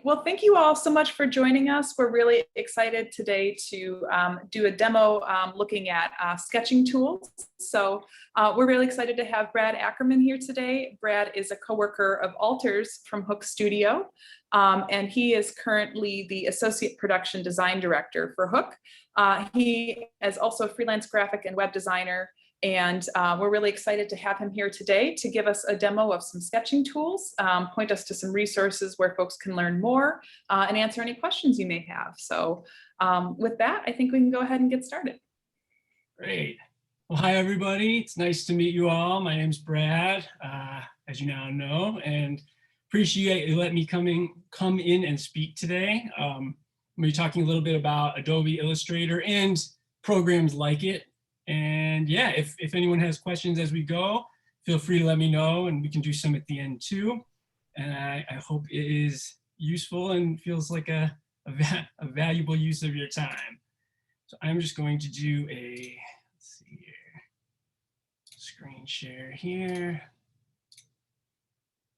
Well, thank you all so much for joining us. We're really excited today to do a demo looking at sketching tools. So we're really excited to have Brad Ackerman here today. Brad is a coworker of Alter's from Hook Studio, and he is currently the Associate Production Design Director for Hook. He is also a freelance graphic and web designer. And we're really excited to have him here today to give us a demo of some sketching tools, point us to some resources where folks can learn more, and answer any questions you may have. So with that, I think we can go ahead and get started. Great. Well, hi, everybody. It's nice to meet you all. My name's Brad, as you now know, and appreciate you letting me come in and speak today. I'm going to be talking a little bit about Adobe Illustrator and programs like it. And yeah, if anyone has questions as we go, feel free to let me know, and we can do some at the end too. And I hope it is useful and feels like a valuable use of your time. So I'm just going to do a, let's see here, screen share here.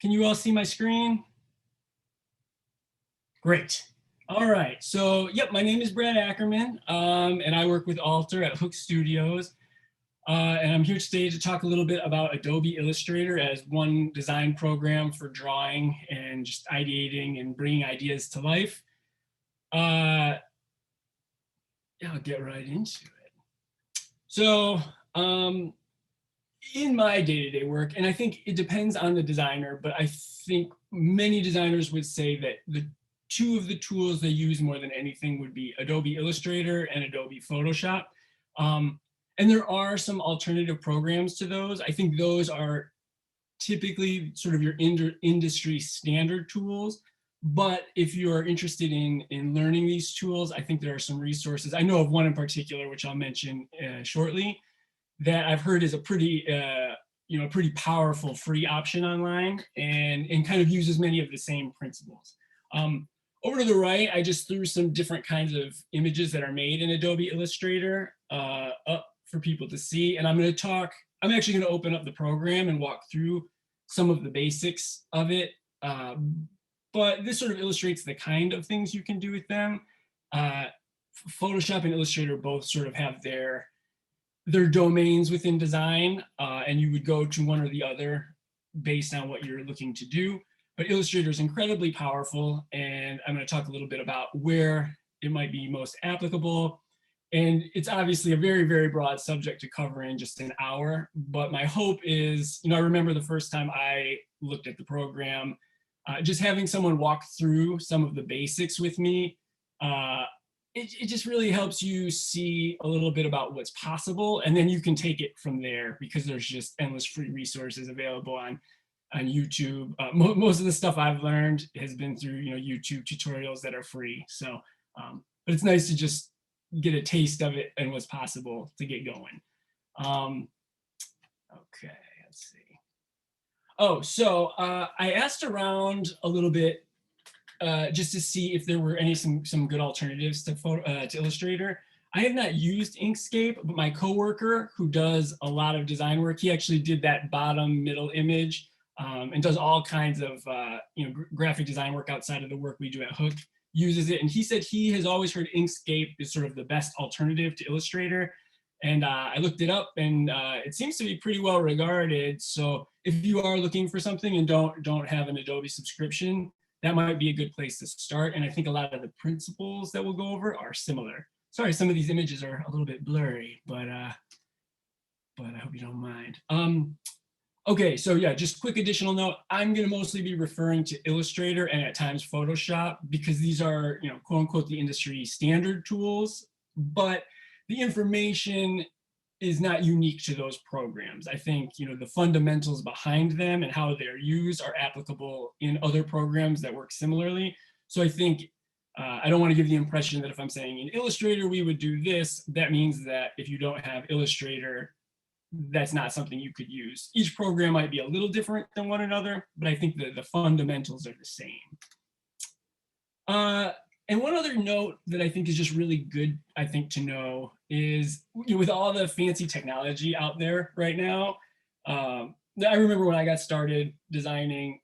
Can you all see my screen? Great. All right, so yep, my name is Brad Ackerman, and I work with Alter at Hook Studios. And I'm here today to talk a little bit about Adobe Illustrator as one design program for drawing and just ideating and bringing ideas to life. Yeah, I'll get right into it. So in my day-to-day work, and I think it depends on the designer, but I think many designers would say that the two of the tools they use more than anything would be Adobe Illustrator and Adobe Photoshop. And there are some alternative programs to those. I think those are typically sort of your industry standard tools. But if you're interested in learning these tools, I think there are some resources. I know of one in particular, which I'll mention shortly, that I've heard is a pretty pretty powerful free option online, and kind of uses many of the same principles. Over to the right, I just threw some different kinds of images that are made in Adobe Illustrator up for people to see. And I'm actually going to open up the program and walk through some of the basics of it. But this sort of illustrates the kind of things you can do with them. Photoshop and Illustrator both sort of have their domains within design, and you would go to one or the other based on what you're looking to do. But Illustrator is incredibly powerful, and I'm going to talk a little bit about where it might be most applicable. And it's obviously a very, very broad subject to cover in just an hour, but my hope is, I remember the first time I looked at the program, just having someone walk through some of the basics with me, it just really helps you see a little bit about what's possible, and then you can take it from there, because there's just endless free resources available on YouTube. Most of the stuff I've learned has been through YouTube tutorials that are free. So, but it's nice to just get a taste of it and what's possible to get going. Okay, let's see. Oh, so I asked around a little bit just to see if there were some good alternatives to Illustrator. I have not used Inkscape, but my coworker who does a lot of design work, he actually did that bottom middle image. And does all kinds of graphic design work outside of the work we do at Hook, uses it. And he said he has always heard Inkscape is sort of the best alternative to Illustrator. And I looked it up, and it seems to be pretty well regarded. So if you are looking for something and don't have an Adobe subscription, that might be a good place to start. And I think a lot of the principles that we'll go over are similar. Sorry, some of these images are a little bit blurry, but I hope you don't mind. Okay, so yeah, just quick additional note. I'm going to mostly be referring to Illustrator and at times Photoshop, because these are, quote unquote, the industry standard tools, but the information is not unique to those programs. I think, the fundamentals behind them and how they're used are applicable in other programs that work similarly. So I think I don't want to give the impression that if I'm saying in Illustrator we would do this, that means that if you don't have Illustrator, that's not something you could use. Each program might be a little different than one another, but I think the fundamentals are the same. And one other note that I think is just really good, I think, to know is, with all the fancy technology out there right now, I remember when I got started designing,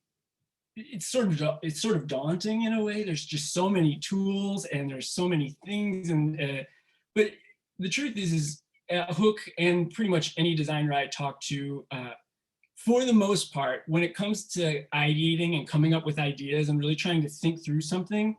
it's sort of daunting in a way. There's just so many tools and there's so many things, and but the truth is at Hook and pretty much any designer I talk to, for the most part, when it comes to ideating and coming up with ideas and really trying to think through something,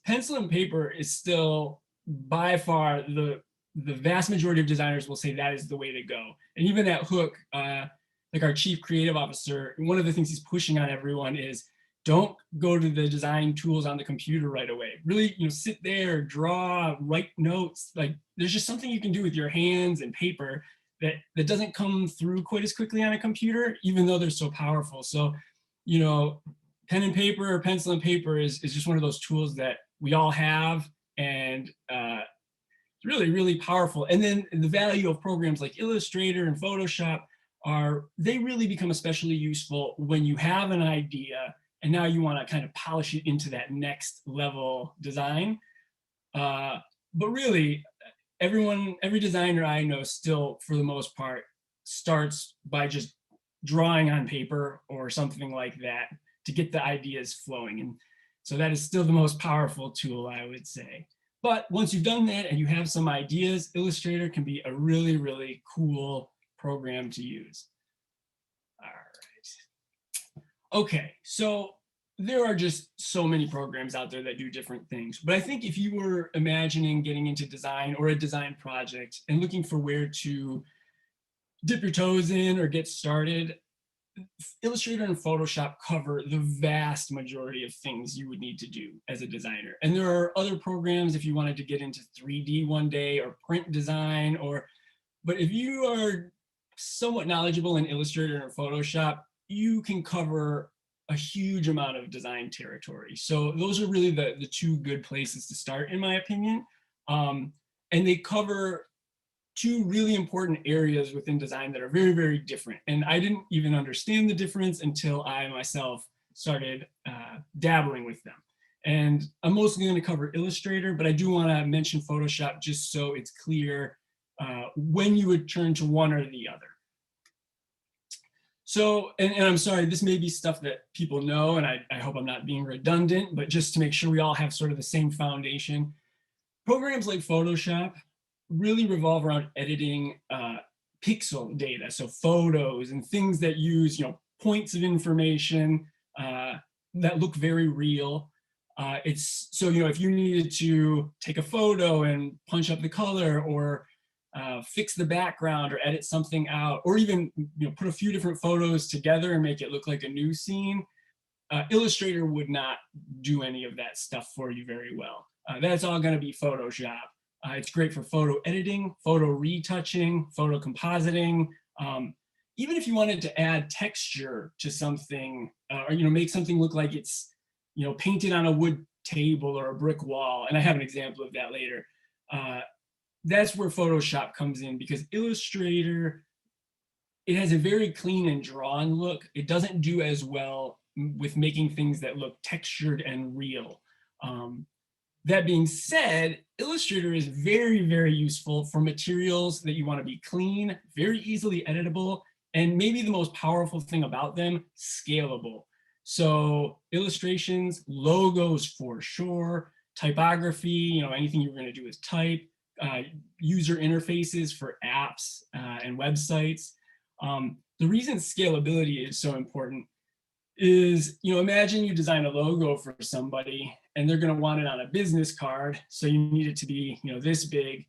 pencil and paper is still by far the vast majority of designers will say that is the way to go. And even at Hook, like our chief creative officer, one of the things he's pushing on everyone is don't go to the design tools on the computer right away. Really, sit there, draw, write notes. Like there's just something you can do with your hands and paper that doesn't come through quite as quickly on a computer, even though they're so powerful. So, pen and paper or pencil and paper is just one of those tools that we all have, and it's really, really powerful. And then the value of programs like Illustrator and Photoshop they really become especially useful when you have an idea and now you want to kind of polish it into that next level design. But really, every designer I know still, for the most part, starts by just drawing on paper or something like that to get the ideas flowing. And so that is still the most powerful tool, I would say. But once you've done that and you have some ideas, Illustrator can be a really, really cool program to use. All right. Okay, so there are just so many programs out there that do different things. But I think if you were imagining getting into design or a design project and looking for where to dip your toes in or get started, Illustrator and Photoshop cover the vast majority of things you would need to do as a designer. And there are other programs if you wanted to get into 3D one day or print design, but if you are somewhat knowledgeable in Illustrator and Photoshop, you can cover a huge amount of design territory. So those are really the two good places to start, in my opinion. And they cover two really important areas within design that are very, very different. And I didn't even understand the difference until I myself started dabbling with them. And I'm mostly going to cover Illustrator, but I do want to mention Photoshop just so it's clear when you would turn to one or the other. So, and I'm sorry, this may be stuff that people know, and I hope I'm not being redundant, but just to make sure we all have sort of the same foundation. Programs like Photoshop really revolve around editing pixel data, so photos and things that use, points of information that look very real. It's so, if you needed to take a photo and punch up the color or fix the background or edit something out, or even put a few different photos together and make it look like a new scene, Illustrator would not do any of that stuff for you very well. That's all going to be Photoshop. It's great for photo editing, photo retouching, photo compositing. Even if you wanted to add texture to something, or make something look like it's painted on a wood table or a brick wall, and I have an example of that later. That's where Photoshop comes in, because Illustrator, it has a very clean and drawn look. It doesn't do as well with making things that look textured and real. That being said, Illustrator is very, very useful for materials that you want to be clean, very easily editable, and maybe the most powerful thing about them, scalable. So illustrations, logos for sure, typography, anything you're going to do with type, user interfaces for apps and websites. The reason scalability is so important is, imagine you design a logo for somebody and they're going to want it on a business card, so you need it to be this big.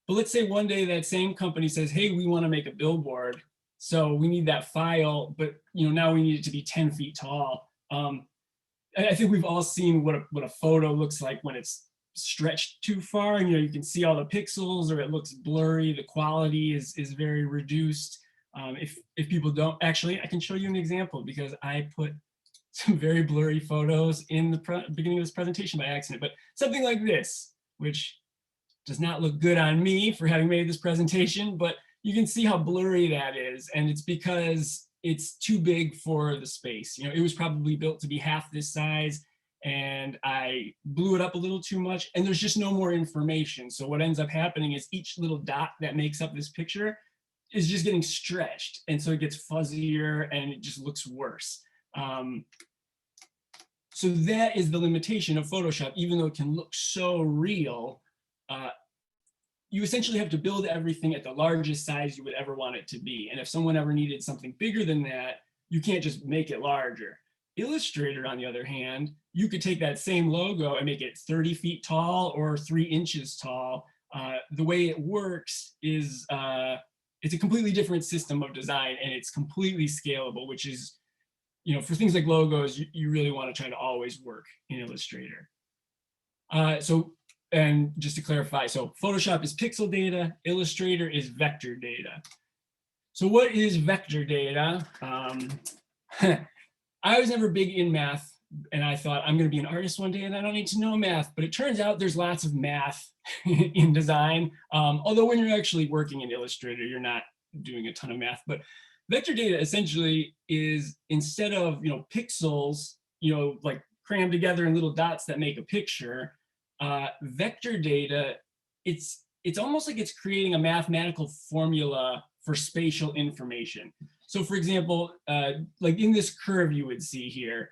But let's say one day that same company says, hey, we want to make a billboard, so we need that file, but now we need it to be 10 feet tall. I think we've all seen what a photo looks like when it's stretched too far, and you can see all the pixels, or it looks blurry, the quality is very reduced. If people don't, actually, I can show you an example, because I put some very blurry photos in the beginning of this presentation by accident, but something like this, which does not look good on me for having made this presentation, but you can see how blurry that is, and it's because it's too big for the space. It was probably built to be half this size, and I blew it up a little too much, and there's just no more information. So what ends up happening is each little dot that makes up this picture is just getting stretched, and so it gets fuzzier and it just looks worse. So that is the limitation of Photoshop. Even though it can look so real, you essentially have to build everything at the largest size you would ever want it to be. And if someone ever needed something bigger than that, you can't just make it larger. Illustrator, on the other hand, you could take that same logo and make it 30 feet tall or 3 inches tall. The way it works is it's a completely different system of design, and it's completely scalable, which is, for things like logos, you really want to try to always work in Illustrator. And just to clarify, so Photoshop is pixel data, Illustrator is vector data. So what is vector data? I was never big in math, and I thought I'm going to be an artist one day and I don't need to know math, but it turns out there's lots of math in design. Although when you're actually working in Illustrator, you're not doing a ton of math. But vector data essentially is, instead of pixels, like crammed together in little dots that make a picture, vector data, it's almost like it's creating a mathematical formula for spatial information. So for example, like in this curve you would see here,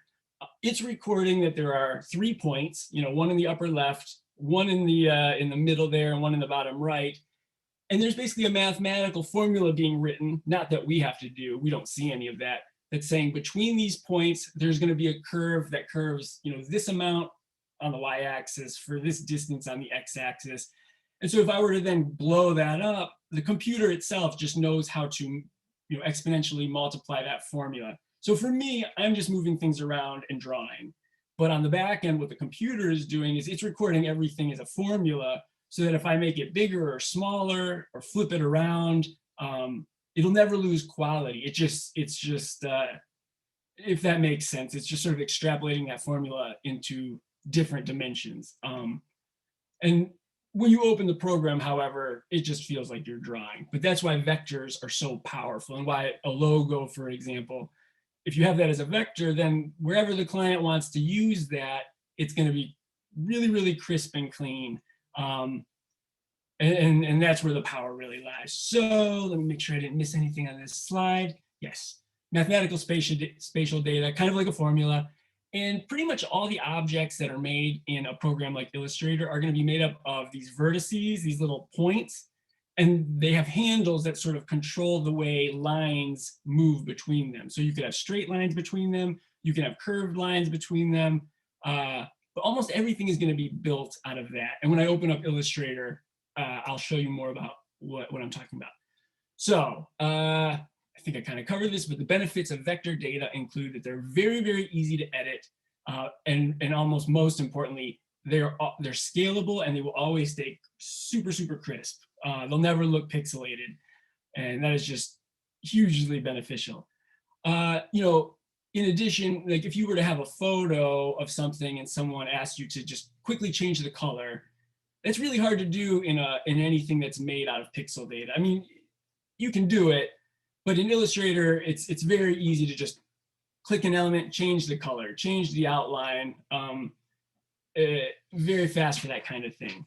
it's recording that there are 3 points, one in the upper left, one in the middle there, and one in the bottom right. And there's basically a mathematical formula being written, not that we have to do, we don't see any of that, that's saying between these points, there's going to be a curve that curves, this amount on the y-axis for this distance on the x-axis. And so if I were to then blow that up, the computer itself just knows how to exponentially multiply that formula. So for me, I'm just moving things around and drawing. But on the back end, what the computer is doing is it's recording everything as a formula, so that if I make it bigger or smaller or flip it around, it'll never lose quality. It's just if that makes sense, it's just sort of extrapolating that formula into different dimensions. And when you open the program, however, it just feels like you're drawing. But that's why vectors are so powerful, and why a logo, for example, if you have that as a vector, then wherever the client wants to use that, it's going to be really, really crisp and clean. And that's where the power really lies. So let me make sure I didn't miss anything on this slide. Yes, mathematical spatial data, kind of like a formula. And pretty much all the objects that are made in a program like Illustrator are going to be made up of these vertices, these little points, and they have handles that sort of control the way lines move between them. So you could have straight lines between them, you can have curved lines between them, but almost everything is going to be built out of that. And when I open up Illustrator, I'll show you more about what I'm talking about. So I think I kind of covered this, but the benefits of vector data include that they're very, very easy to edit, and almost most importantly, they're scalable, and they will always stay super, super crisp. They'll never look pixelated, and that is just hugely beneficial. In addition, like if you were to have a photo of something and someone asked you to just quickly change the color, that's really hard to do in anything that's made out of pixel data. I mean, you can do it, but in Illustrator, it's very easy to just click an element, change the color, change the outline, very fast for that kind of thing.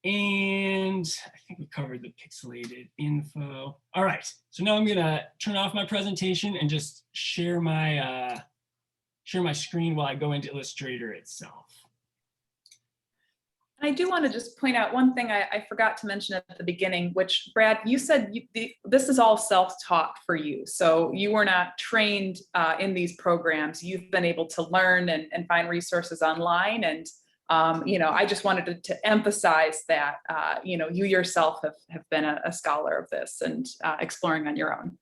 And I think we covered the pixelated info. All right, so now I'm gonna turn off my presentation and just share my screen while I go into Illustrator itself. I do want to just point out one thing I forgot to mention at the beginning, which Brad, you said this is all self-taught for you. So you were not trained in these programs. You've been able to learn and find resources online. And, I just wanted to emphasize that, you yourself have been a scholar of this and exploring on your own.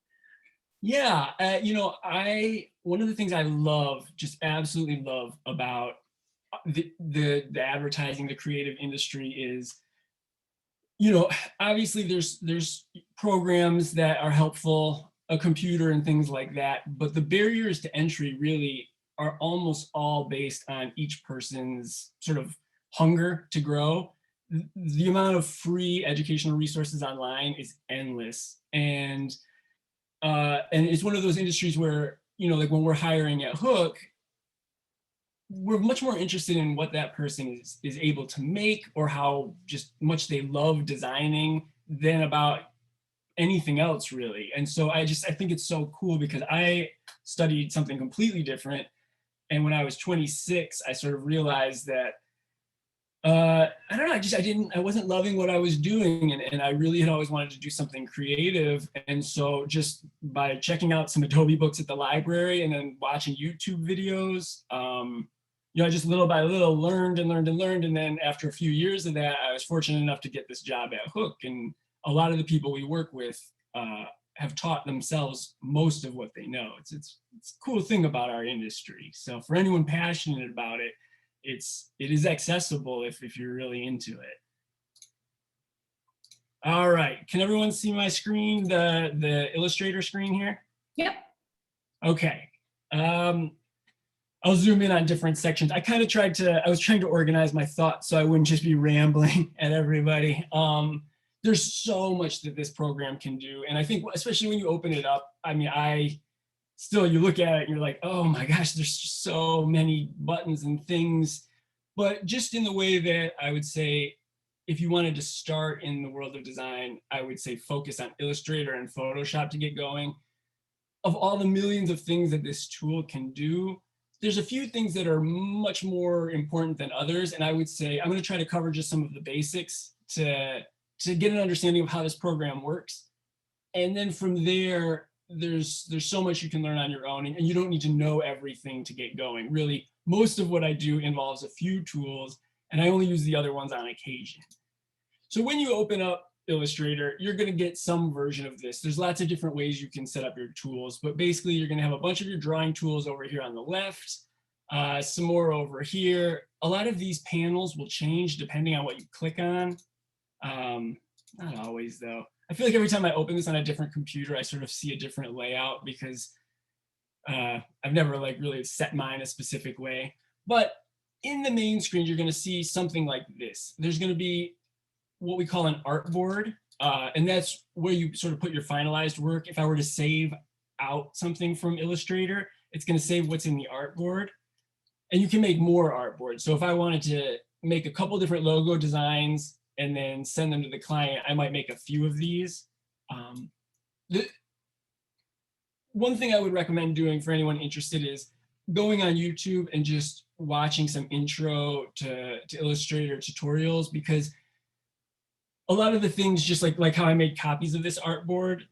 Yeah, one of the things I love, just absolutely love about the advertising, the creative industry is, obviously there's programs that are helpful, a computer and things like that, but the barriers to entry really are almost all based on each person's sort of hunger to grow. The amount of free educational resources online is endless, and it's one of those industries where, like when we're hiring at Hook, we're much more interested in what that person is able to make, or how just much they love designing, than about anything else really. And so I think it's so cool, because I studied something completely different, And when I was 26, I sort of realized that I don't know, I wasn't loving what I was doing, and I really had always wanted to do something creative. And so just by checking out some Adobe books at the library and then watching YouTube videos, I just little by little learned and learned and learned. And then after a few years of that, I was fortunate enough to get this job at Hook. And a lot of the people we work with have taught themselves most of what they know. It's a cool thing about our industry. So for anyone passionate about it, it is accessible if you're really into it. All right, can everyone see my screen, the Illustrator screen here? Yep. Okay. I'll zoom in on different sections. I was trying to organize my thoughts so I wouldn't just be rambling at everybody. There's so much that this program can do. And I think, especially when you open it up, I mean, you look at it and you're like, oh my gosh, there's so many buttons and things. But just in the way that I would say, if you wanted to start in the world of design, I would say focus on Illustrator and Photoshop to get going. Of all the millions of things that this tool can do, there's a few things that are much more important than others. And I would say, I'm going to try to cover just some of the basics to get an understanding of how this program works. And then from there, there's so much you can learn on your own, and you don't need to know everything to get going. Really, most of what I do involves a few tools, and I only use the other ones on occasion. So when you open up Illustrator, you're going to get some version of this. There's lots of different ways you can set up your tools, but basically you're going to have a bunch of your drawing tools over here on the left, some more over here. A lot of these panels will change depending on what you click on. Not always though. I feel like every time I open this on a different computer, I sort of see a different layout because I've never really set mine a specific way. But in the main screen, you're going to see something like this. There's going to be what we call an artboard, and that's where you sort of put your finalized work. If I were to save out something from Illustrator, it's going to save what's in the artboard, and you can make more artboards. So if I wanted to make a couple different logo designs and then send them to the client, I might make a few of these. One thing I would recommend doing for anyone interested is going on YouTube and just watching some intro to Illustrator tutorials, because a lot of the things, just like how I made copies of this artboard,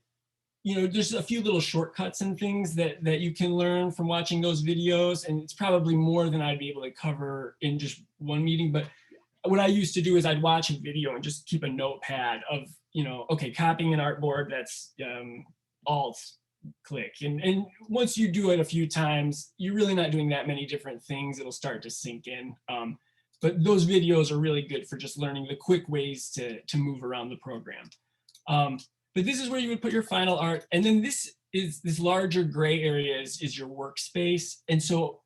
there's a few little shortcuts and things that you can learn from watching those videos. And it's probably more than I'd be able to cover in just one meeting. But what I used to do is I'd watch a video and just keep a notepad of, okay, copying an artboard, that's Alt click. And once you do it a few times, you're really not doing that many different things. It'll start to sink in. But those videos are really good for just learning the quick ways to move around the program. But this is where you would put your final art. And then this larger gray area is your workspace. And so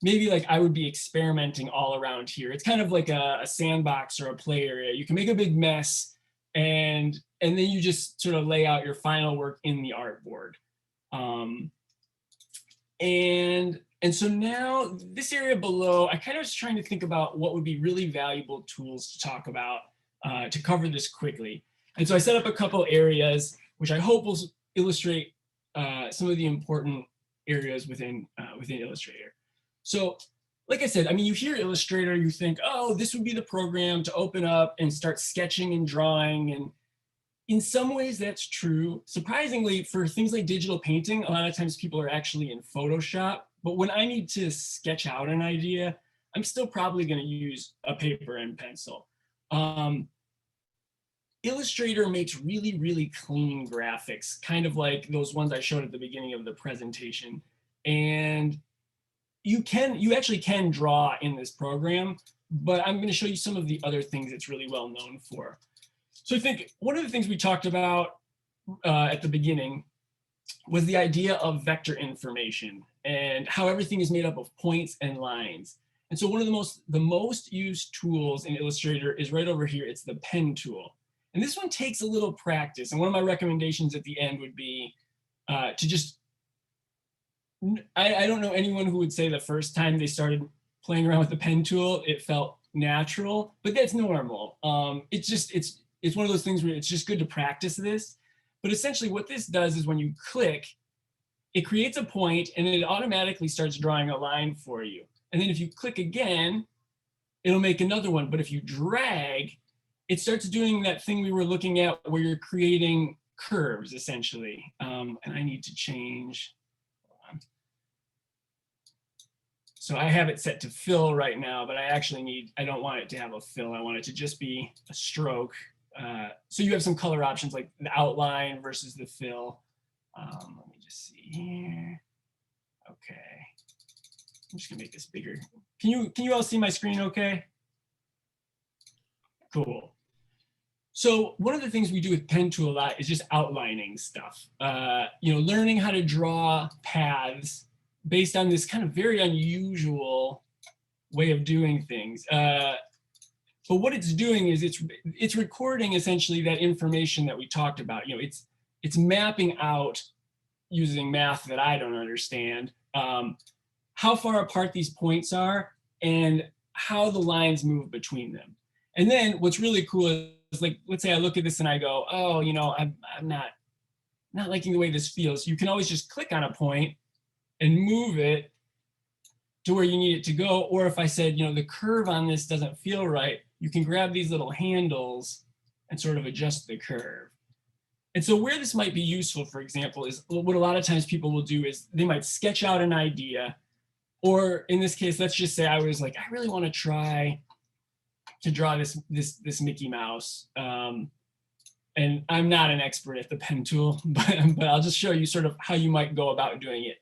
maybe I would be experimenting all around here. It's kind of like a sandbox or a play area. You can make a big mess, and then you just sort of lay out your final work in the artboard. And so now this area below, I kind of was trying to think about what would be really valuable tools to talk about to cover this quickly. And so I set up a couple areas, which I hope will illustrate some of the important areas within Illustrator. So like I said, I mean, you hear Illustrator, you think, oh, this would be the program to open up and start sketching and drawing. And in some ways that's true. Surprisingly, for things like digital painting, a lot of times people are actually in Photoshop. But when I need to sketch out an idea, I'm still probably going to use a paper and pencil. Illustrator makes really, really clean graphics, kind of like those ones I showed at the beginning of the presentation. And you actually can draw in this program, but I'm going to show you some of the other things it's really well known for. So I think one of the things we talked about at the beginning was the idea of vector information and how everything is made up of points and lines. And so one of the most used tools in Illustrator is right over here. It's the pen tool. And this one takes a little practice. And one of my recommendations at the end would be to just, I don't know anyone who would say the first time they started playing around with the pen tool, it felt natural, but that's normal. It's one of those things where it's just good to practice this. But essentially what this does is when you click, it creates a point and it automatically starts drawing a line for you. And then if you click again, it'll make another one. But if you drag, it starts doing that thing we were looking at where you're creating curves essentially. And I need to change. So I have it set to fill right now, but I don't want it to have a fill. I want it to just be a stroke. So you have some color options like the outline versus the fill. Let me just see here. Okay. I'm just gonna make this bigger. Can you all see my screen okay? Cool. So one of the things we do with pen tool a lot is just outlining stuff. Learning how to draw paths based on this kind of very unusual way of doing things. But what it's doing is it's recording essentially that information that we talked about. It's mapping out using math that I don't understand, how far apart these points are and how the lines move between them. And then what's really cool is, like, let's say I look at this and I go, oh, I'm not liking the way this feels. You can always just click on a point and move it to where you need it to go. Or if I said, the curve on this doesn't feel right, you can grab these little handles and sort of adjust the curve. And so where this might be useful, for example, is what a lot of times people will do is they might sketch out an idea. Or in this case, let's just say I was like, I really want to try to draw this Mickey Mouse. And I'm not an expert at the pen tool, but I'll just show you sort of how you might go about doing it.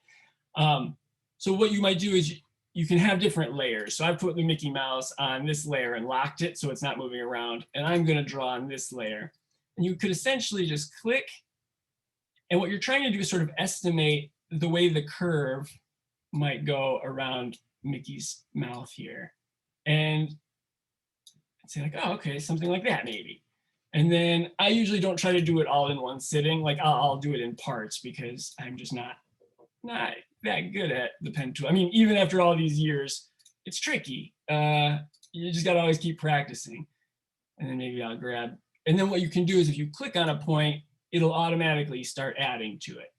So what you might do is you can have different layers. So I put the Mickey Mouse on this layer and locked it so it's not moving around. And I'm going to draw on this layer. And you could essentially just click. And what you're trying to do is sort of estimate the way the curve might go around Mickey's mouth here. And say like, oh, okay, something like that maybe. And then I usually don't try to do it all in one sitting. Like I'll do it in parts because I'm just not that good at the pen tool. I mean, even after all these years, it's tricky. You just got to always keep practicing. And then maybe I'll grab. And then what you can do is if you click on a point, it'll automatically start adding to it.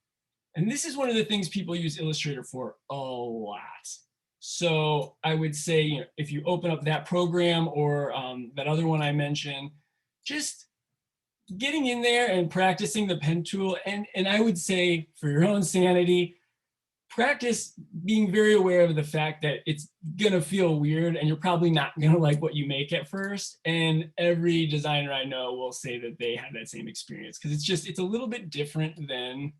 And this is one of the things people use Illustrator for a lot. So I would say, if you open up that program or that other one I mentioned, just getting in there and practicing the pen tool. And I would say, for your own sanity, practice being very aware of the fact that it's gonna feel weird and you're probably not gonna like what you make at first. And every designer I know will say that they have that same experience because it's a little bit different than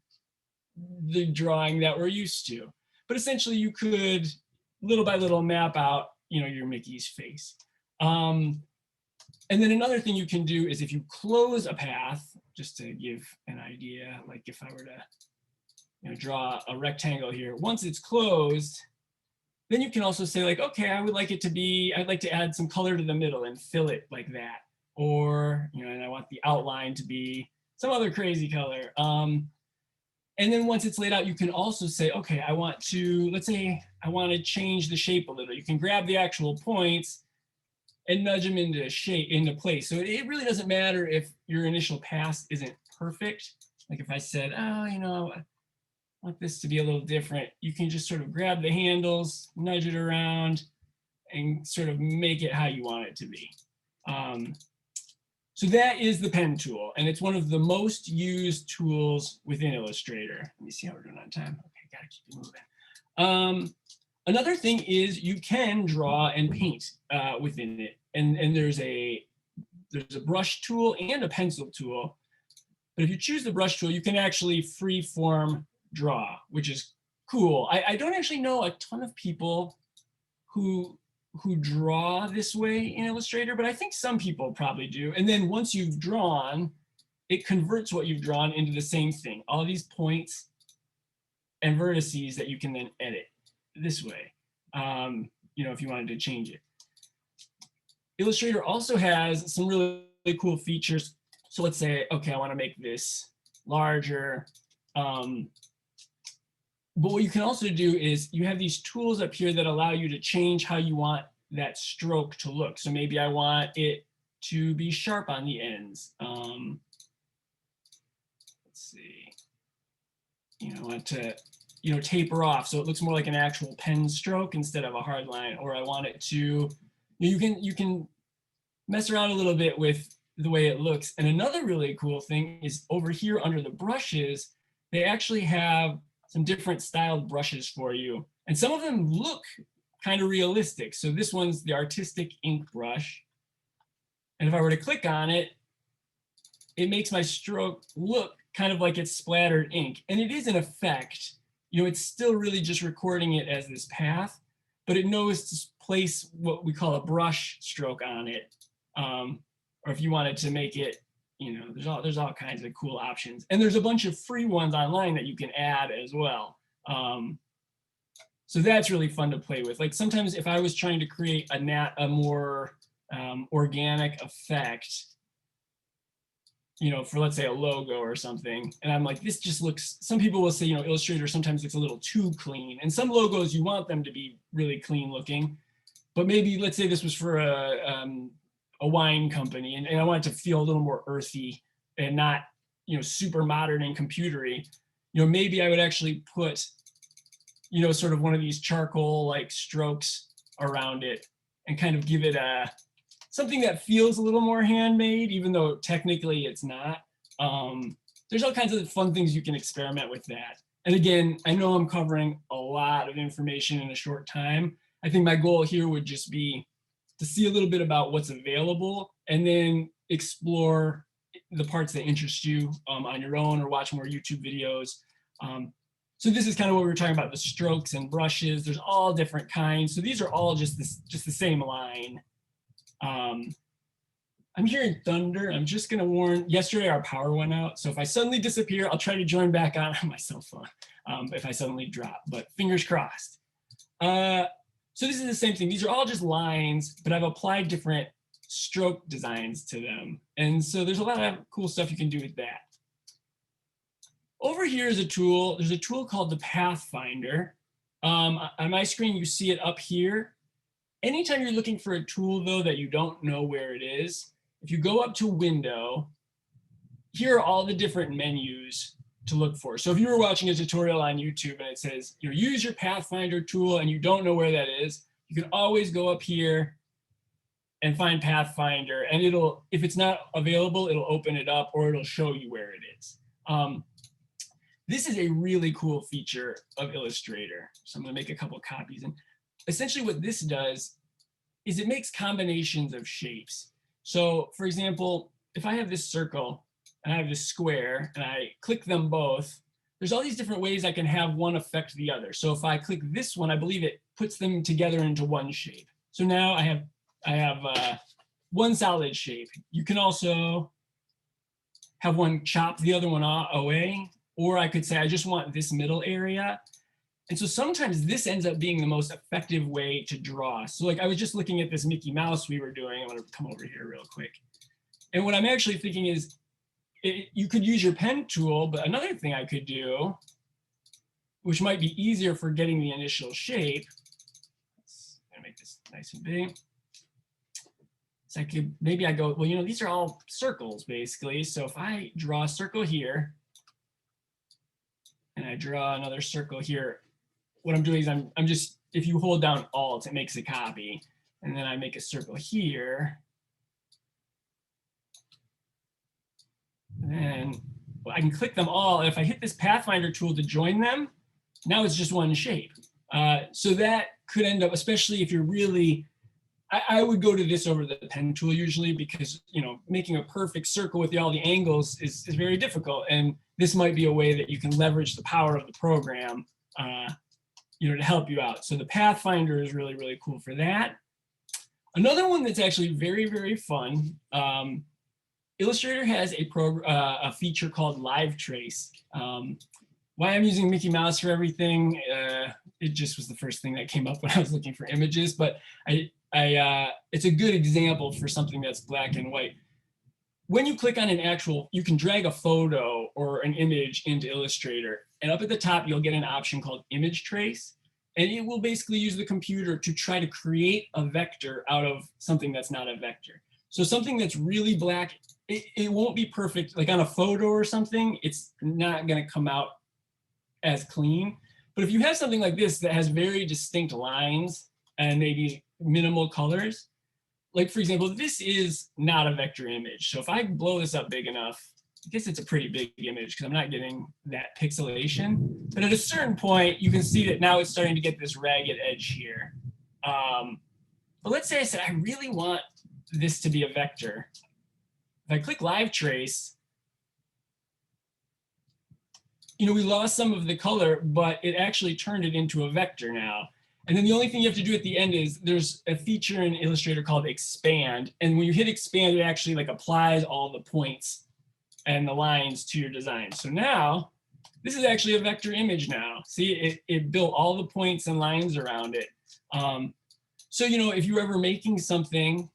the drawing that we're used to. But essentially you could little by little map out, your Mickey's face. And then another thing you can do is if you close a path, just to give an idea, like if I were to draw a rectangle here, once it's closed, then you can also say like, okay, I'd like to add some color to the middle and fill it like that. Or, and I want the outline to be some other crazy color. And then once it's laid out, you can also say, okay, let's say I want to change the shape a little. You can grab the actual points and nudge them into place. So it really doesn't matter if your initial pass isn't perfect. Like if I said, oh, I want this to be a little different, you can just sort of grab the handles, nudge it around, and sort of make it how you want it to be. So that is the pen tool, and it's one of the most used tools within Illustrator. Let me see how we're doing on time. Okay, gotta keep it moving. Another thing is you can draw and paint within it, and there's a brush tool and a pencil tool. But if you choose the brush tool, you can actually free form draw, which is cool. I don't actually know a ton of people who draw this way in Illustrator, but I think some people probably do. And then once you've drawn, it converts what you've drawn into the same thing. All these points and vertices that you can then edit this way, if you wanted to change it. Illustrator also has some really, really cool features. So let's say, okay, I want to make this larger. But what you can also do is you have these tools up here that allow you to change how you want that stroke to look. So maybe I want it to be sharp on the ends. Let's see. I want to taper off so it looks more like an actual pen stroke instead of a hard line, or I want it to, you can mess around a little bit with the way it looks. And another really cool thing is over here under the brushes, they actually have some different styled brushes for you. And some of them look kind of realistic. So this one's the artistic ink brush. And if I were to click on it, it makes my stroke look kind of like it's splattered ink. And it is an effect. It's still really just recording it as this path, but it knows to place what we call a brush stroke on it. Or if you wanted to make it, there's all kinds of cool options. And there's a bunch of free ones online that you can add as well. So that's really fun to play with. Like sometimes if I was trying to create a more organic effect, for let's say a logo or something, and I'm like, this just looks, some people will say, Illustrator sometimes looks a little too clean. And some logos, you want them to be really clean looking, but maybe let's say this was for a wine company, and I want it to feel a little more earthy and not, super modern and computery. Maybe I would actually put, sort of one of these charcoal like strokes around it and kind of give it something that feels a little more handmade, even though technically it's not. There's all kinds of fun things you can experiment with that. And again, I know I'm covering a lot of information in a short time. I think my goal here would just be to see a little bit about what's available and then explore the parts that interest you on your own, or watch more YouTube videos. So this is kind of what we were talking about, the strokes and brushes. There's all different kinds. So these are all just the same line. I'm hearing thunder. I'm just gonna warn, yesterday our power went out. So if I suddenly disappear, I'll try to join back on my cell phone if I suddenly drop, but fingers crossed. So this is the same thing. These are all just lines, but I've applied different stroke designs to them. And so there's a lot of cool stuff you can do with that. Over here is a tool. There's a tool called the Pathfinder. On my screen, you see it up here. Anytime you're looking for a tool, though, that you don't know where it is, if you go up to Window, here are all the different menus to look for. So if you were watching a tutorial on YouTube and it says, use your Pathfinder tool and you don't know where that is, you can always go up here and find Pathfinder, and it'll, if it's not available, it'll open it up or it'll show you where it is. This is a really cool feature of Illustrator. So I'm gonna make a couple copies. And essentially what this does is it makes combinations of shapes. So for example, if I have this circle and I have this square and I click them both, there's all these different ways I can have one affect the other. So if I click this one, I believe it puts them together into one shape. So now I have one solid shape. You can also have one chop the other one away, or I could say I just want this middle area. And so sometimes this ends up being the most effective way to draw. So like I was just looking at this Mickey Mouse we were doing. I'm gonna come over here real quick. And what I'm actually thinking is you could use your pen tool, but another thing I could do, which might be easier for getting the initial shape, I'm gonna make this nice and big. So I could, maybe I go, well, these are all circles basically. So if I draw a circle here and I draw another circle here, what I'm doing is I'm just, if you hold down Alt, it makes a copy. And then I make a circle here. And then I can click them all. And if I hit this Pathfinder tool to join them, now it's just one shape. So that could end up, especially if you're really, I would go to this over the pen tool usually, because making a perfect circle with all the angles is very difficult. And this might be a way that you can leverage the power of the program to help you out. So the Pathfinder is really, really cool for that. Another one that's actually very, very fun, Illustrator has a feature called Live Trace. Why I'm using Mickey Mouse for everything, it just was the first thing that came up when I was looking for images, but it's a good example for something that's black and white. When you click on an actual, you can drag a photo or an image into Illustrator, and up at the top, you'll get an option called Image Trace, and it will basically use the computer to try to create a vector out of something that's not a vector. So something that's really black, it won't be perfect. Like on a photo or something, it's not gonna come out as clean. But if you have something like this that has very distinct lines and maybe minimal colors, like for example, this is not a vector image. So if I blow this up big enough, I guess it's a pretty big image because I'm not getting that pixelation. But at a certain point, you can see that now it's starting to get this ragged edge here. But let's say I said, I really want this to be a vector. If I click live trace, we lost some of the color, but it actually turned it into a vector now. And then the only thing you have to do at the end is there's a feature in Illustrator called expand. And when you hit expand, it actually like applies all the points and the lines to your design. So now this is actually a vector image now. See, it built all the points and lines around it. So, if you're ever making something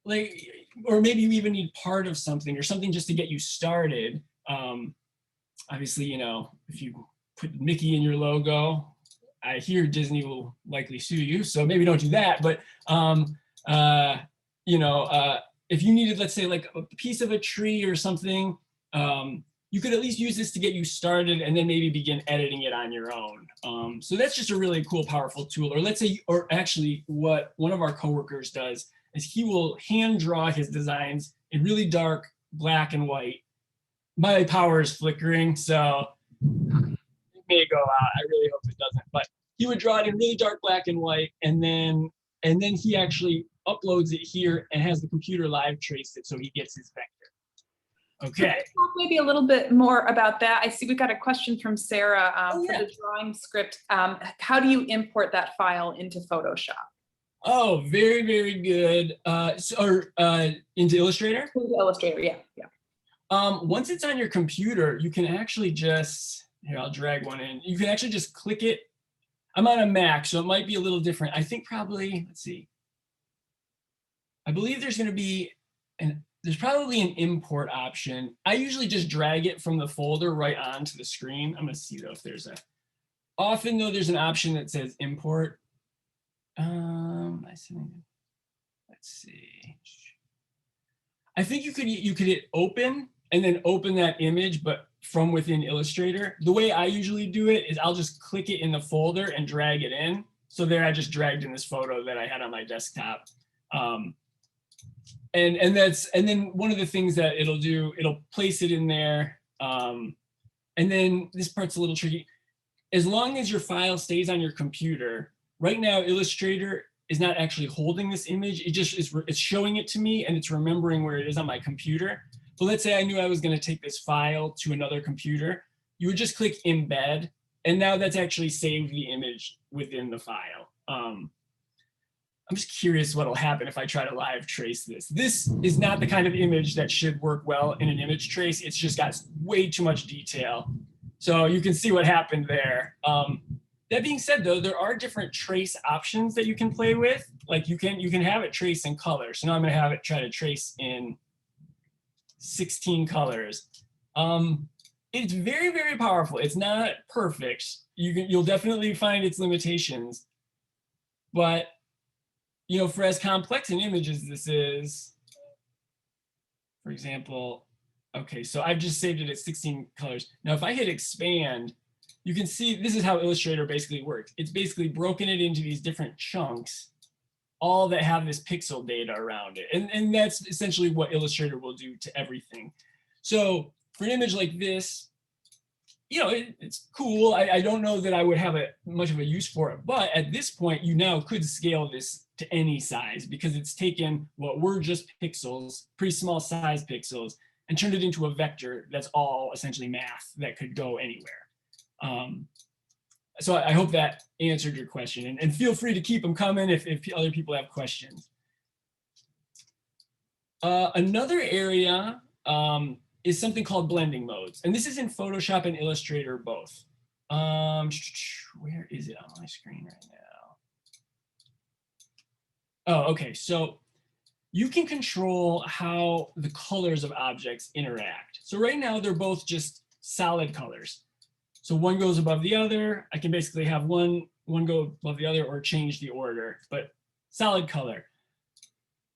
like, or maybe you even need part of something or something just to get you started. Obviously, if you put Mickey in your logo, I hear Disney will likely sue you, so maybe don't do that. But if you needed, let's say, like a piece of a tree or something, you could at least use this to get you started, and then maybe begin editing it on your own. So that's just a really cool, powerful tool. Or let's say, or actually, what one of our coworkers does is he will hand draw his designs in really dark black and white. My power is flickering, so it may go out. I really hope it doesn't. But he would draw it in really dark black and white, and then he actually uploads it here and has the computer live trace it so he gets his vector. Okay. Talk maybe a little bit more about that. I see we got a question from Sarah for the drawing script. How do you import that file into Photoshop? Oh, very, very good. Into Illustrator? Into Illustrator, yeah. Once it's on your computer, you can actually just, here, I'll drag one in. You can actually just click it. I'm on a Mac, so it might be a little different. I think probably, let's see. I believe there's going to be there's probably an import option. I usually just drag it from the folder right onto the screen. I'm going to see though if there's often though there's an option that says import. Let's see. I think you could hit open and then open that image, but from within Illustrator. The way I usually do it is I'll just click it in the folder and drag it in. So there I just dragged in this photo that I had on my desktop. And then one of the things that it'll do, it'll place it in there. And then this part's a little tricky. As long as your file stays on your computer, right now Illustrator is not actually holding this image. It just it's showing it to me and it's remembering where it is on my computer. But let's say I knew I was going to take this file to another computer. You would just click embed, and now that's actually saved the image within the file. I'm just curious what'll happen if I try to live trace this. This is not the kind of image that should work well in an image trace. It's just got way too much detail. So you can see what happened there. That being said, though, there are different trace options that you can play with. Like you can have it trace in color. So now I'm going to have it try to trace in 16 colors. It's very, very powerful. It's not perfect. You'll definitely find its limitations. But for as complex an image as this is, for example, okay, so I've just saved it at 16 colors. Now, if I hit expand, you can see this is how Illustrator basically works. It's basically broken it into these different chunks, all that have this pixel data around it. And that's essentially what Illustrator will do to everything. So for an image like this, it's cool. I don't know that I would have much of a use for it, but at this point, you now could scale this to any size because it's taken what were just pixels, pretty small size pixels, and turned it into a vector that's all essentially math that could go anywhere. So I hope that answered your question, and feel free to keep them coming if other people have questions. Another area is something called blending modes, and this is in Photoshop and Illustrator both. Where is it on my screen right now? Oh, okay, so you can control how the colors of objects interact. So right now they're both just solid colors. So one goes above the other. I can basically have one go above the other or change the order, but solid color.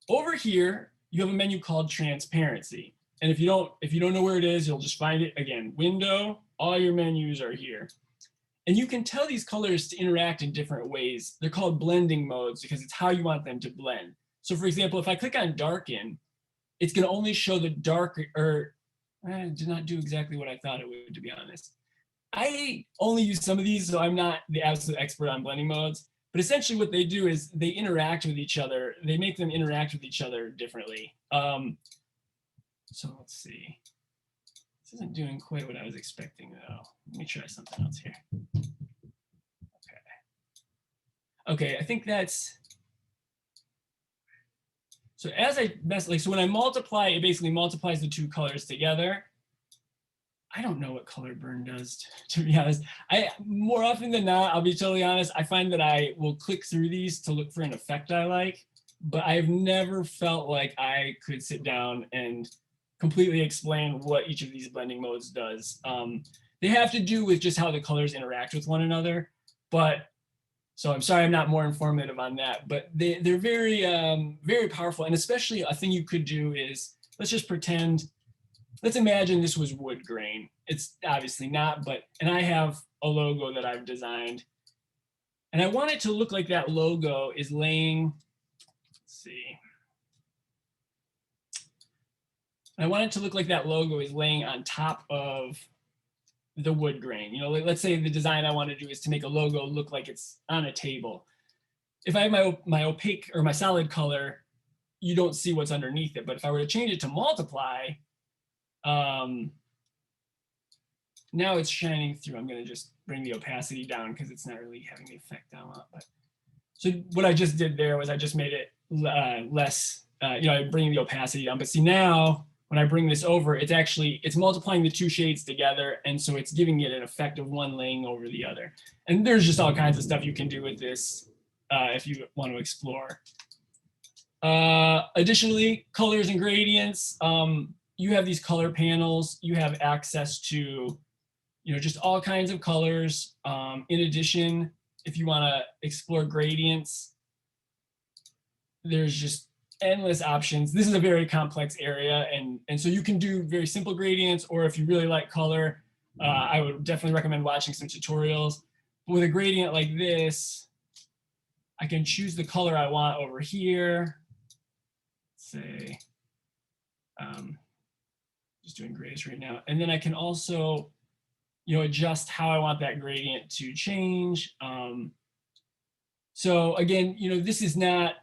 Over here, you have a menu called transparency. And if you don't know where it is, you'll just find it again. Window, all your menus are here. And you can tell these colors to interact in different ways. They're called blending modes because it's how you want them to blend. So for example, if I click on darken, it's going to only show the dark, or I did not do exactly what I thought it would, to be honest. I only use some of these, so I'm not the absolute expert on blending modes. But essentially what they do is they interact with each other. They make them interact with each other differently. So let's see. This isn't doing quite what I was expecting, though. Let me try something else here. Okay, I think that's, so as I so when I multiply, it basically multiplies the two colors together. I don't know what color burn does, to be honest. More often than not, I'll be totally honest, I find that I will click through these to look for an effect I like, but I've never felt like I could sit down and completely explain what each of these blending modes does. They have to do with just how the colors interact with one another, but so I'm sorry I'm not more informative on that, but they're very, very powerful. And especially a thing you could do is, let's just pretend, let's imagine this was wood grain. It's obviously not, but, and I have a logo that I've designed. And I want it to look like that logo is laying, let's see. I want it to look like that logo is laying on top of the wood grain. You know, let's say the design I want to do is to make a logo look like it's on a table. If I have my opaque or my solid color, you don't see what's underneath it. But if I were to change it to multiply, now it's shining through. I'm going to just bring the opacity down because it's not really having the effect I want. But so what I just did there was I just made it less, bringing the opacity down. But see now, when I bring this over, it's multiplying the two shades together. And so it's giving it an effect of one laying over the other. And there's just all kinds of stuff you can do with this if you want to explore. Additionally, colors and gradients. You have these color panels. You have access to, just all kinds of colors. In addition, if you want to explore gradients, there's just endless options. This is a very complex area, and so you can do very simple gradients, or if you really like color, I would definitely recommend watching some tutorials. But with a gradient like this, I can choose the color I want over here. Let's say, just doing grays right now, and then I can also, adjust how I want that gradient to change. So again, this is not,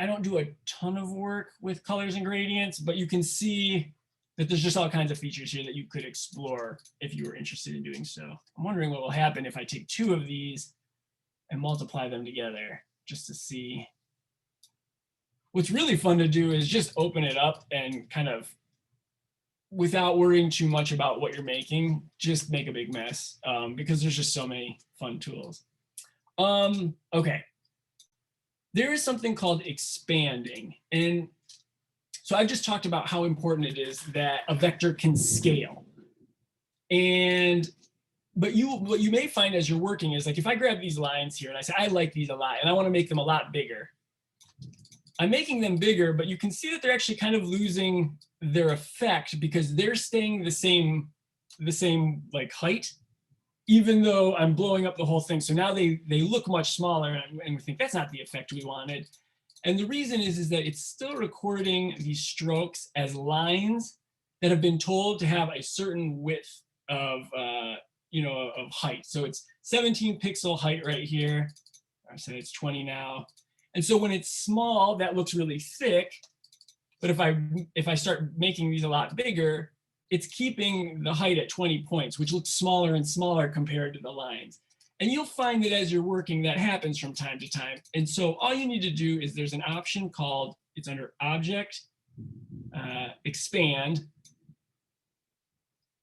I don't do a ton of work with colors and gradients, but you can see that there's just all kinds of features here that you could explore if you were interested in doing so. I'm wondering what will happen if I take two of these and multiply them together just to see. What's really fun to do is just open it up and kind of, without worrying too much about what you're making, just make a big mess because there's just so many fun tools. Okay. There is something called expanding. And so I've just talked about how important it is that a vector can scale. But what you may find as you're working is, like, if I grab these lines here and I say, I like these a lot and I want to make them a lot bigger. I'm making them bigger, but you can see that they're actually kind of losing their effect because they're staying the same like height, even though I'm blowing up the whole thing. So now they look much smaller, and we think that's not the effect we wanted. And the reason is that it's still recording these strokes as lines that have been told to have a certain width of height. So it's 17 pixel height right here. I said it's 20 now. And so when it's small, that looks really thick. But if I start making these a lot bigger, it's keeping the height at 20 points, which looks smaller and smaller compared to the lines. And you'll find that as you're working, that happens from time to time. And so all you need to do is there's an option called, it's under Object, Expand.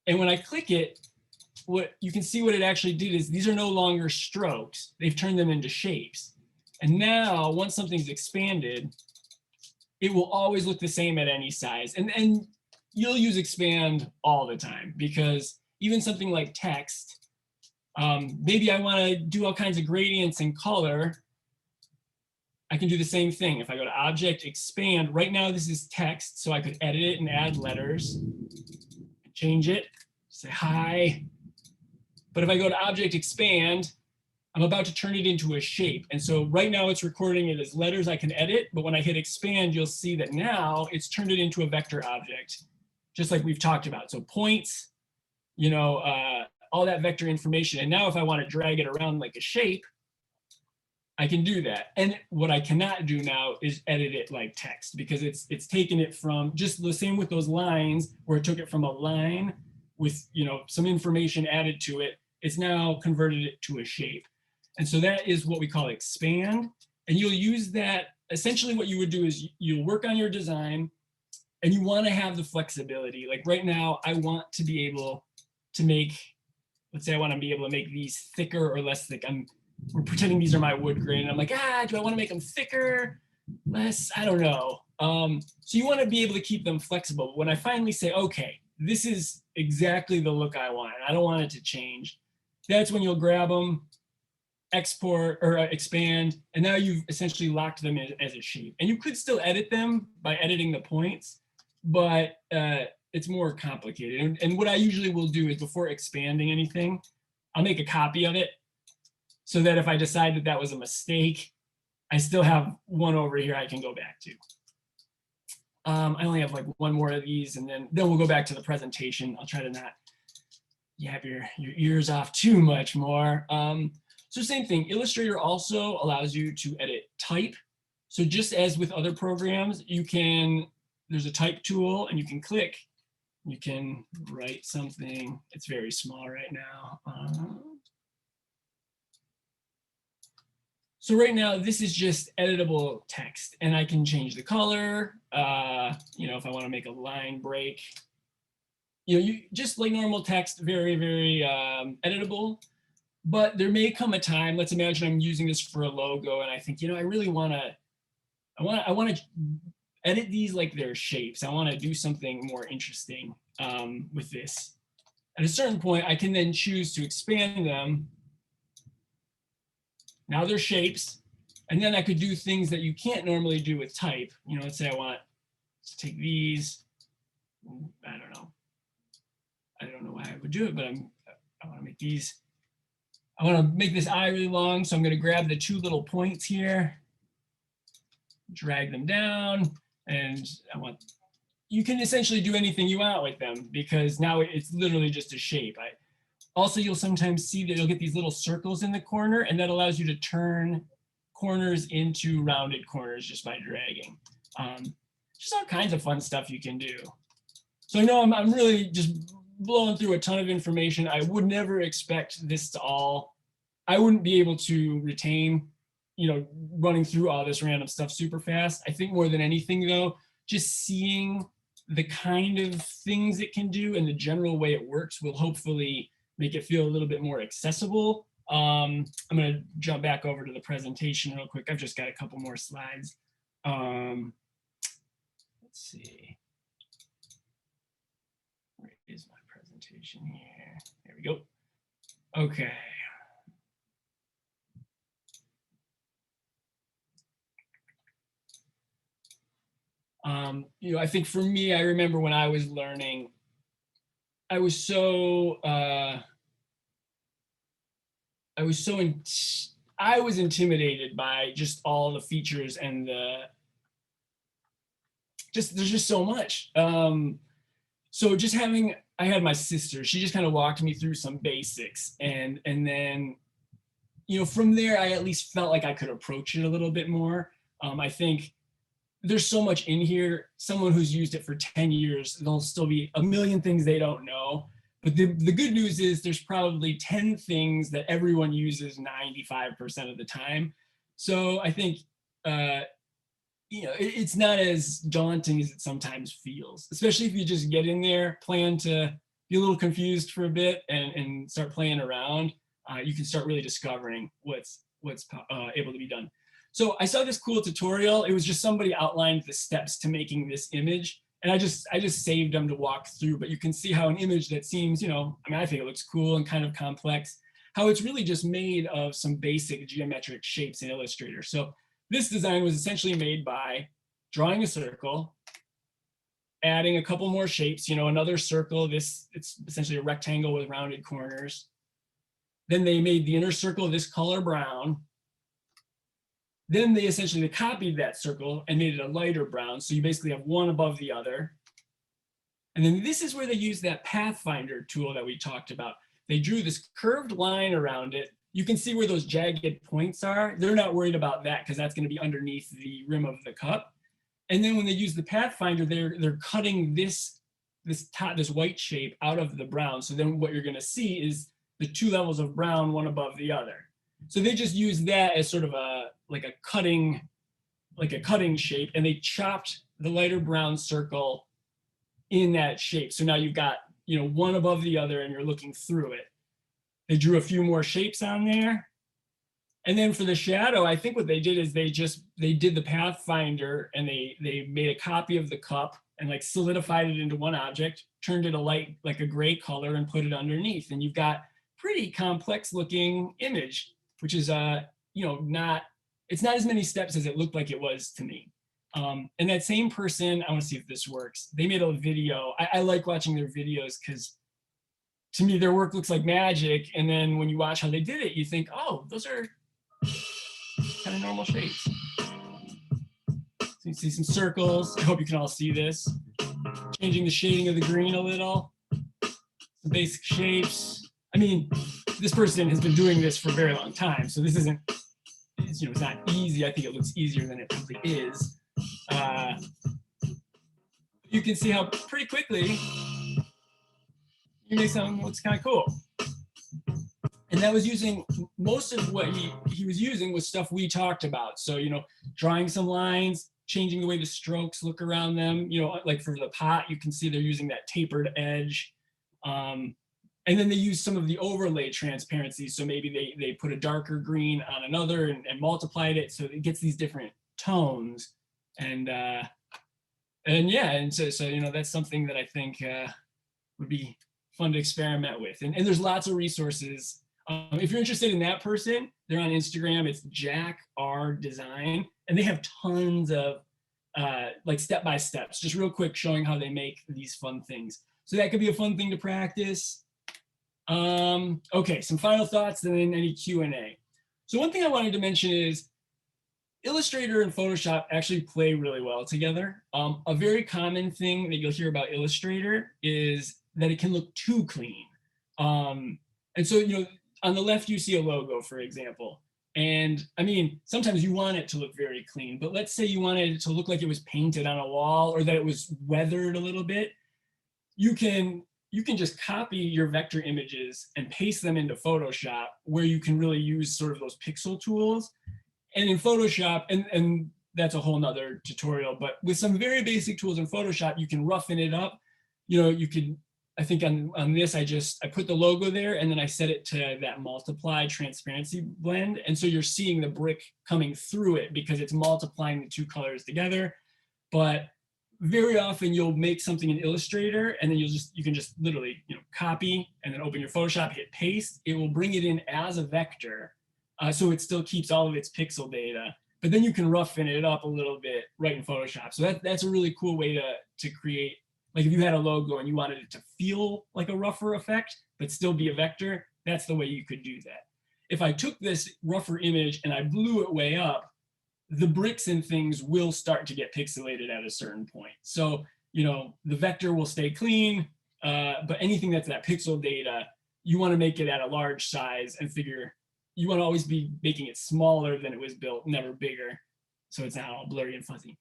And when I click it, what you can see what it actually did is these are no longer strokes. They've turned them into shapes. And now once something's expanded, it will always look the same at any size. And you'll use expand all the time because even something like text, maybe I want to do all kinds of gradients and color. I can do the same thing. If I go to Object, Expand, right now this is text, so I could edit it and add letters, change it, say hi, But if I go to object expand, I'm about to turn it into a shape. And so right now it's recording it as letters I can edit, but when I hit expand, you'll see that now it's turned it into a vector object, just like we've talked about. So points, all that vector information. And now if I want to drag it around like a shape, I can do that. And what I cannot do now is edit it like text, because it's taken it from just the same with those lines where it took it from a line with some information added to it. It's now converted it to a shape. And so that is what we call expand. And you'll use that. Essentially what you would do is you'll work on your design and you want to have the flexibility. Like right now, I want to be able to make, let's say I want to be able to make these thicker or less thick. We're pretending these are my wood grain. And I'm like, do I want to make them thicker, less? I don't know. So you want to be able to keep them flexible. When I finally say, okay, this is exactly the look I want, and I don't want it to change, that's when you'll grab them, export or expand, and now you've essentially locked them in as a shape. And you could still edit them by editing the points, but it's more complicated. And what I usually will do is before expanding anything, I'll make a copy of it so that if I decide that that was a mistake, I still have one over here I can go back to. I only have like one more of these, and then we'll go back to the presentation. I'll try to not yap your ears off too much more. So same thing, Illustrator also allows you to edit type. So just as with other programs, there's a type tool and you can click, you can write something. It's very small right now. So right now, this is just editable text, and I can change the color. If I want to make a line break, you just like normal text, very, very editable. But there may come a time. Let's imagine I'm using this for a logo, and I think, I really want to edit these like they're shapes. I want to do something more interesting with this. At a certain point, I can then choose to expand them. Now they're shapes, and then I could do things that you can't normally do with type. Let's say I want to take these. I don't know why I would do it, but I want to make these. I want to make this eye really long, so I'm going to grab the two little points here, drag them down, and you can essentially do anything you want with them because now it's literally just a shape. Also, you'll sometimes see that you'll get these little circles in the corner, and that allows you to turn corners into rounded corners just by dragging. Just all kinds of fun stuff you can do. So I know I'm really just blowing through a ton of information. I would never expect this I wouldn't be able to retain, running through all this random stuff super fast. I think more than anything though, just seeing the kind of things it can do and the general way it works will hopefully make it feel a little bit more accessible. I'm going to jump back over to the presentation real quick. I've just got a couple more slides. Let's see. Where is my presentation here? There we go. Okay. I think for me, I remember when I was learning, I was intimidated by just all the features and there's just so much. So just I had my sister, she just kind of walked me through some basics, and then, from there, I at least felt like I could approach it a little bit more. I think there's so much in here. Someone who's used it for 10 years, there'll still be a million things they don't know. But the good news is there's probably 10 things that everyone uses 95% of the time. So I think, it's not as daunting as it sometimes feels, especially if you just get in there, plan to be a little confused for a bit and start playing around. You can start really discovering what's able to be done. So I saw this cool tutorial. It was just somebody outlined the steps to making this image. And I just saved them to walk through, but you can see how an image that seems, I think it looks cool and kind of complex, how it's really just made of some basic geometric shapes in Illustrator. So this design was essentially made by drawing a circle, adding a couple more shapes, another circle. It's essentially a rectangle with rounded corners. Then they made the inner circle this color brown. Then they essentially copied that circle and made it a lighter brown. So you basically have one above the other. And then this is where they use that Pathfinder tool that we talked about. They drew this curved line around it. You can see where those jagged points are. They're not worried about that because that's going to be underneath the rim of the cup. And then when they use the Pathfinder, they're cutting this white shape out of the brown. So then what you're going to see is the two levels of brown, one above the other. So they just use that as sort of a cutting shape, and they chopped the lighter brown circle in that shape. So now you've got, one above the other and you're looking through it. They drew a few more shapes on there. And then for the shadow, I think what they did is they did the Pathfinder and they made a copy of the cup and like solidified it into one object, turned it like a gray color and put it underneath. And you've got pretty complex looking image, which is it's not as many steps as it looked like it was to me. And that same person, I want to see if this works. They made a video. I like watching their videos because to me, their work looks like magic. And then when you watch how they did it, you think, oh, those are kind of normal shapes. So you see some circles. I hope you can all see this. Changing the shading of the green a little. Some basic shapes. I mean, this person has been doing this for a very long time. So this isn't, it's not easy. I think it looks easier than it probably is. You can see how pretty quickly you make something that looks kind of cool. And that was using, most of what he was using was stuff we talked about. So, drawing some lines, changing the way the strokes look around them. Like for the pot, you can see they're using that tapered edge. And then they use some of the overlay transparency. So maybe they put a darker green on another and multiplied it so it gets these different tones. And so that's something that I think would be fun to experiment with. And there's lots of resources. If you're interested in that person, they're on Instagram. It's Jack R Design, and they have tons of like step-by-steps, just real quick showing how they make these fun things. So that could be a fun thing to practice. Okay, some final thoughts, and then any Q&A. So one thing I wanted to mention is Illustrator and Photoshop actually play really well together. A very common thing that you'll hear about Illustrator is that it can look too clean. And so, on the left, you see a logo, for example. And I mean, sometimes you want it to look very clean, but let's say you wanted it to look like it was painted on a wall or that it was weathered a little bit. You can just copy your vector images and paste them into Photoshop, where you can really use sort of those pixel tools. And in Photoshop, and that's a whole nother tutorial, but with some very basic tools in Photoshop, you can roughen it up. You could, I think on this, I put the logo there and then I set it to that multiply transparency blend. And so you're seeing the brick coming through it because it's multiplying the two colors together. But very often you'll make something in Illustrator and then you can just literally, copy and then open your Photoshop, hit paste. It will bring it in as a vector. So it still keeps all of its pixel data, but then you can roughen it up a little bit right in Photoshop. So that's a really cool way to create, like if you had a logo and you wanted it to feel like a rougher effect, but still be a vector, that's the way you could do that. If I took this rougher image and I blew it way up, the bricks and things will start to get pixelated at a certain point. So, the vector will stay clean, but anything that's that pixel data, you want to make it at a large size and you want to always be making it smaller than it was built, never bigger, so it's not all blurry and fuzzy.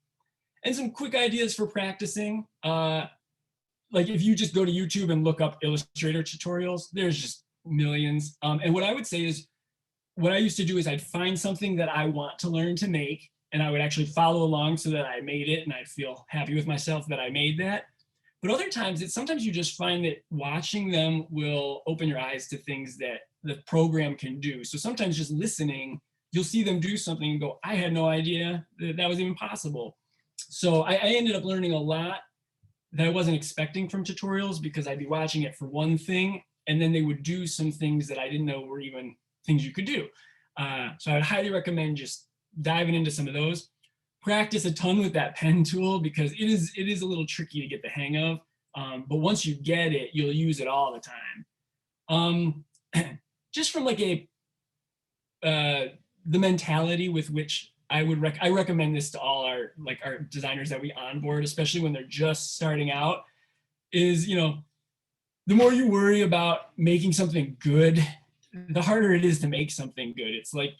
And some quick ideas for practicing. Like if you just go to YouTube and look up Illustrator tutorials, there's just millions. And what I would say is, what I used to do is I'd find something that I want to learn to make, and I would actually follow along so that I made it, and I'd feel happy with myself that I made that. But other times, sometimes you just find that watching them will open your eyes to things that the program can do. So sometimes just listening, you'll see them do something and go, I had no idea that was even possible. So I ended up learning a lot that I wasn't expecting from tutorials because I'd be watching it for one thing, and then they would do some things that I didn't know were even things you could do. So I would highly recommend just diving into some of those. Practice a ton with that pen tool because it is a little tricky to get the hang of. But once you get it, you'll use it all the time. just from like the mentality with which I recommend this to all our designers that we onboard, especially when they're just starting out, is, the more you worry about making something good, the harder it is to make something good. It's like,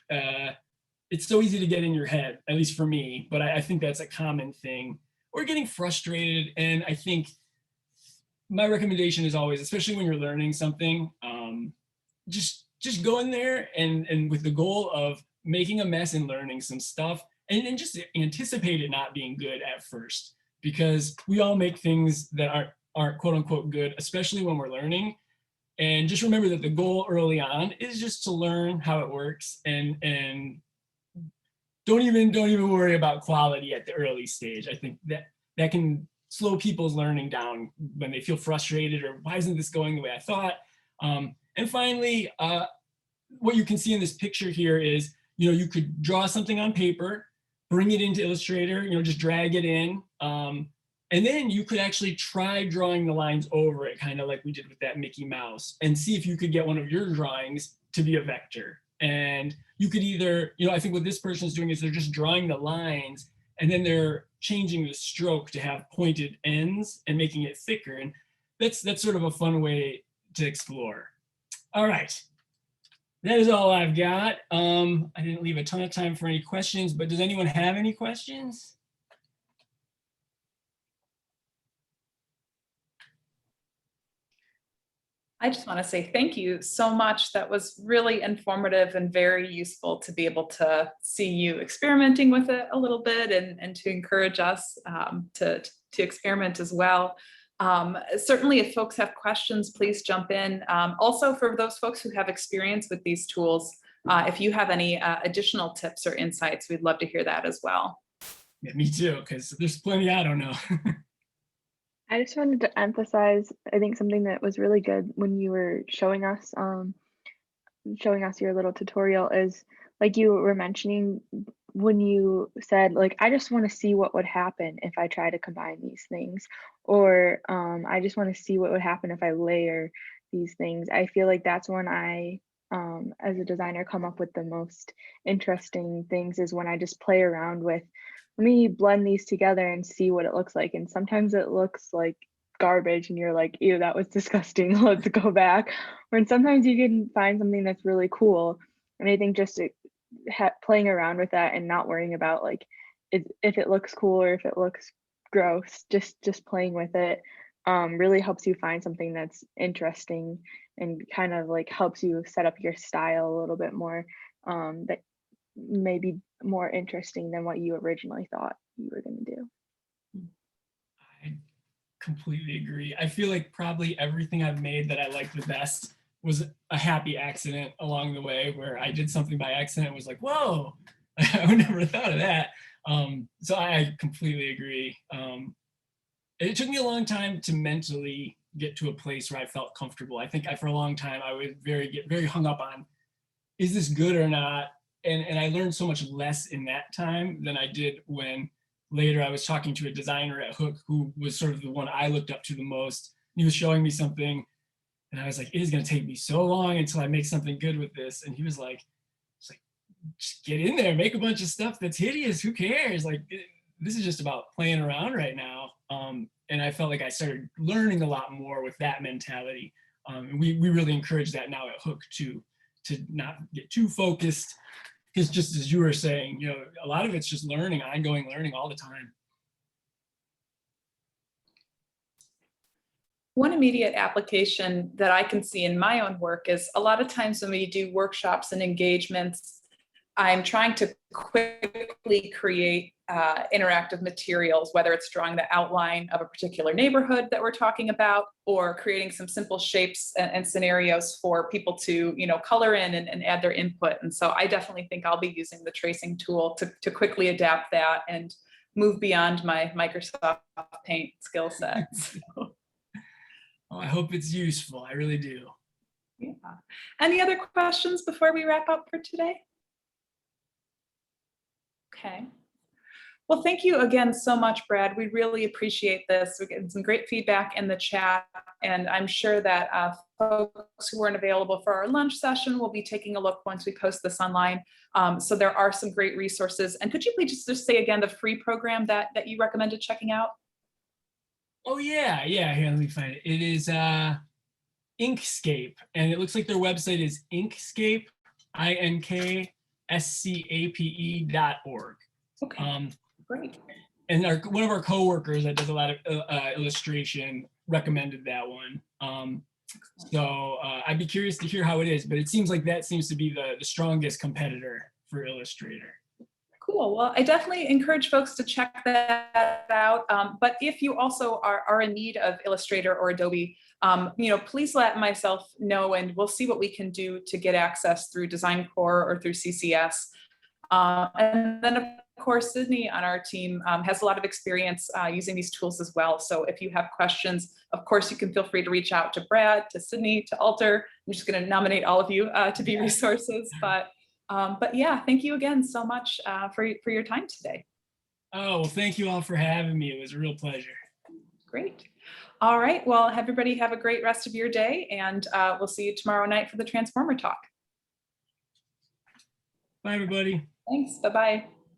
it's so easy to get in your head, at least for me, but I think that's a common thing. Or getting frustrated. And I think my recommendation is always, especially when you're learning something, just go in there and with the goal of making a mess and learning some stuff, and just anticipate it not being good at first, because we all make things that aren't quote unquote good, especially when we're learning. And just remember that the goal early on is just to learn how it works, and don't even worry about quality at the early stage. I think that can slow people's learning down when they feel frustrated, or why isn't this going the way I thought? And finally, what you can see in this picture here is, you could draw something on paper, bring it into Illustrator, just drag it in. And then you could actually try drawing the lines over it, kind of like we did with that Mickey Mouse, and see if you could get one of your drawings to be a vector. And you could either, I think what this person is doing is they're just drawing the lines, and then they're changing the stroke to have pointed ends and making it thicker. And that's sort of a fun way to explore. All right. That is all I've got. I didn't leave a ton of time for any questions, but does anyone have any questions? I just want to say thank you so much. That was really informative and very useful to be able to see you experimenting with it a little bit, and to encourage us to experiment as well. Certainly, if folks have questions, please jump in. Also, for those folks who have experience with these tools, if you have any additional tips or insights, we'd love to hear that as well. Yeah, me too, because there's plenty I don't know. I just wanted to emphasize, I think something that was really good when you were showing us your little tutorial is, like you were mentioning, when you said, like, I just want to see what would happen if I try to combine these things, or I just want to see what would happen if I layer these things. I feel like that's when I, as a designer, come up with the most interesting things, is when I just play around with, let me blend these together and see what it looks like. And sometimes it looks like garbage and you're like, ew, that was disgusting, let's go back. Or sometimes you can find something that's really cool. And I think just playing around with that and not worrying about like if it looks cool or if it looks gross, just playing with it really helps you find something that's interesting, and kind of like helps you set up your style a little bit more, that may be more interesting than what you originally thought you were going to do. I completely agree. I feel like probably everything I've made that I liked the best was a happy accident along the way, where I did something by accident and was like, whoa, I would never have thought of that. So I completely agree. It took me a long time to mentally get to a place where I felt comfortable. I think for a long time I would get very hung up on, is this good or not? And I learned so much less in that time than I did when later I was talking to a designer at Hook who was sort of the one I looked up to the most. He was showing me something and I was like, it is going to take me so long until I make something good with this. And he was like, just get in there, make a bunch of stuff that's hideous. Who cares? Like, this is just about playing around right now. And I felt like I started learning a lot more with that mentality. And we really encourage that now at Hook too, to not get too focused. Because just as you were saying, a lot of it's just learning, ongoing learning all the time. One immediate application that I can see in my own work is, a lot of times when we do workshops and engagements, I'm trying to quickly create interactive materials, whether it's drawing the outline of a particular neighborhood that we're talking about, or creating some simple shapes and scenarios for people to, color in and add their input. And so I definitely think I'll be using the tracing tool to quickly adapt that and move beyond my Microsoft Paint skill set. So. Oh, I hope it's useful. I really do. Yeah. Any other questions before we wrap up for today? Okay. Well, thank you again so much, Brad. We really appreciate this. We get some great feedback in the chat, and I'm sure that folks who weren't available for our lunch session will be taking a look once we post this online. So there are some great resources. And could you please just say again the free program that you recommended checking out? Oh yeah, here, let me find it. It is Inkscape, and it looks like their website is Inkscape, INKSCAPE.org. Okay, great. And one of our coworkers that does a lot of illustration recommended that one. So I'd be curious to hear how it is, but it seems like that seems to be the strongest competitor for Illustrator. Cool. Well, I definitely encourage folks to check that out. But if you also are in need of Illustrator or Adobe, please let myself know, and we'll see what we can do to get access through Design Core or through CCS. And then, of course, Sydney on our team has a lot of experience using these tools as well. So if you have questions, of course, you can feel free to reach out to Brad, to Sydney, to Alter. I'm just going to nominate all of you to be resources. But yeah, thank you again so much for your time today. Oh, well, thank you all for having me. It was a real pleasure. Great. All right. Well, everybody have a great rest of your day, and we'll see you tomorrow night for the Transformer Talk. Bye, everybody. Thanks. Bye-bye.